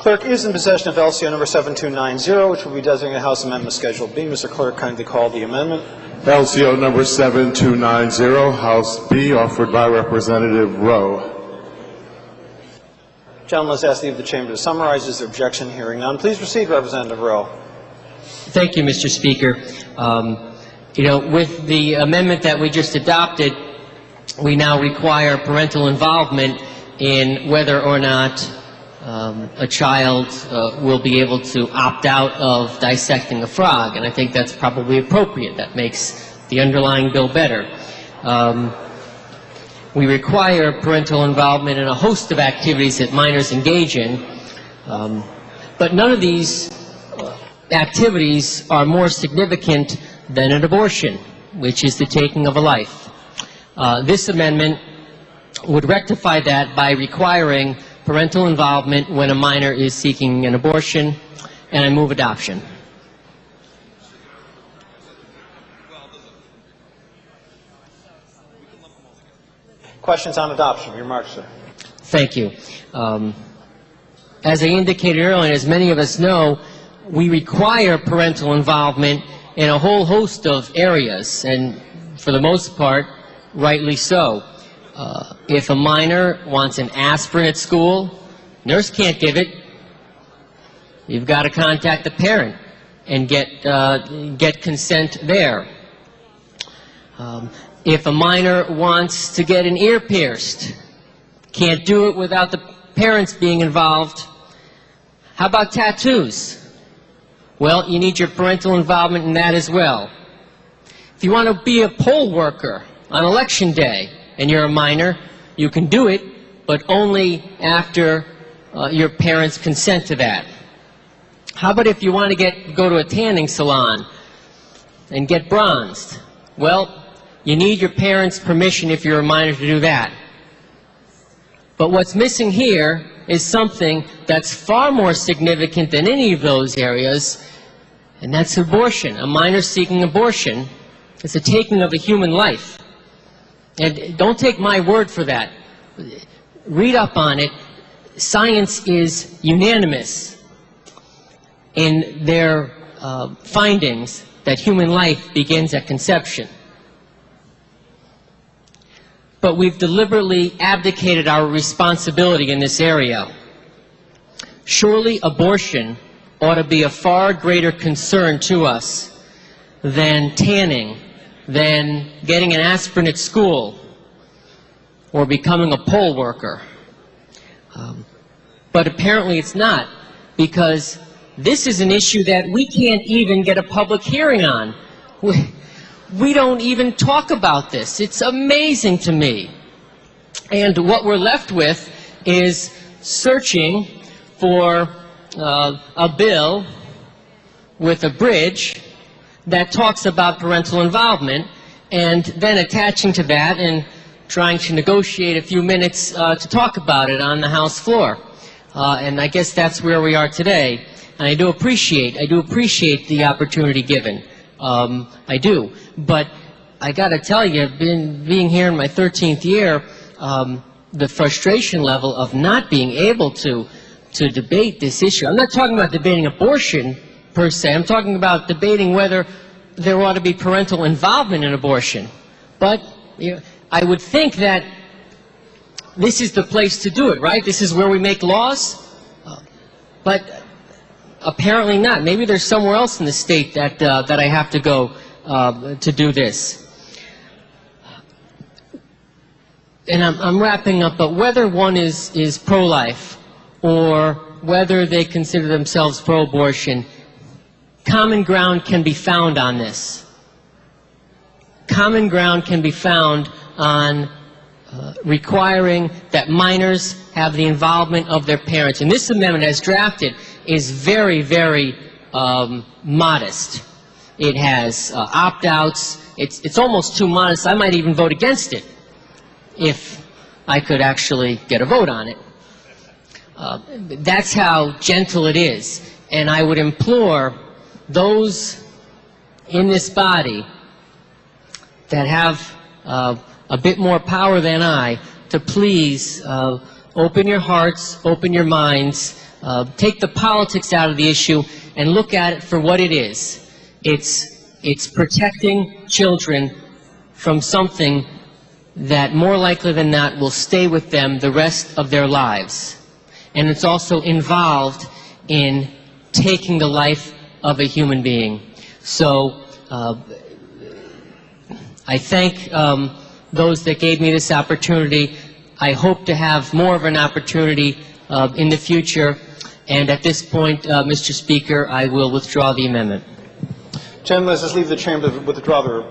Clerk is in possession of LCO number 7290, which will be designated House Amendment Schedule B. Mr. Clerk, kindly call the amendment. LCO number 7290, House B, offered by Representative Rowe. Gentlemen, let's ask leave the chamber to summarize. Is there objection? Hearing none. Please proceed, Representative Rowe. Thank you, Mr. Speaker. With the amendment that we just adopted, we now require parental involvement in whether or not a child will be able to opt out of dissecting a frog, and I think that's probably appropriate. That makes the underlying bill better. We require parental involvement in a host of activities that minors engage in, but none of these activities are more significant than an abortion, which is the taking of a life. This amendment would rectify that by requiring parental involvement when a minor is seeking an abortion, and I move adoption. Questions on adoption? Your remarks, sir. Thank you. As I indicated earlier, as many of us know, we require parental involvement in a whole host of areas, and for the most part, rightly so. If a minor wants an aspirin at school, nurse can't give it. You've got to contact the parent and get consent there. If a minor wants to get an ear pierced, can't do it without the parents being involved. How about tattoos? Well, you need your parental involvement in that as well. If you want to be a poll worker on election day and you're a minor, you can do it, but only after your parents consent to that. How about if you want to go to a tanning salon and get bronzed? Well, you need your parents' permission if you're a minor to do that. But what's missing here is something that's far more significant than any of those areas, and that's abortion. A minor seeking abortion is the taking of a human life. And don't take my word for that. Read up on it. Science is unanimous in their findings that human life begins at conception. But we've deliberately abdicated our responsibility in this area. Surely abortion ought to be a far greater concern to us than tanning, than getting an aspirin at school, or becoming a poll worker. But apparently it's not, because this is an issue that we can't even get a public hearing on. We don't even talk about this. It's amazing to me. And what we're left with is searching for a bill with a bridge that talks about parental involvement, and then attaching to that and trying to negotiate a few minutes to talk about it on the House floor. And I guess that's where we are today. And I do appreciate the opportunity given. I do. But I got to tell you, being here in my 13th year, the frustration level of not being able to debate this issue. I'm not talking about debating abortion per se. I'm talking about debating whether there ought to be parental involvement in abortion. But I would think that this is the place to do it, right? This is where we make laws. But apparently not. Maybe there's somewhere else in the state that I have to go to do this. And I'm wrapping up, but whether one is pro-life or whether they consider themselves pro-abortion, common ground can be found on this. Common ground can be found on requiring that minors have the involvement of their parents. And this amendment, as drafted, is very, very modest. It has opt-outs. It's almost too modest. I might even vote against it if I could actually get a vote on it. That's how gentle it is. And I would implore those in this body that have a bit more power than I to please open your hearts, open your minds, take the politics out of the issue and look at it for what it is. It's protecting children from something that more likely than not will stay with them the rest of their lives. And it's also involved in taking the life of a human being. So I thank those that gave me this opportunity. I hope to have more of an opportunity in the future. And at this point, Mr. Speaker, I will withdraw the amendment. Gentlemen, let's just leave the chamber to withdraw the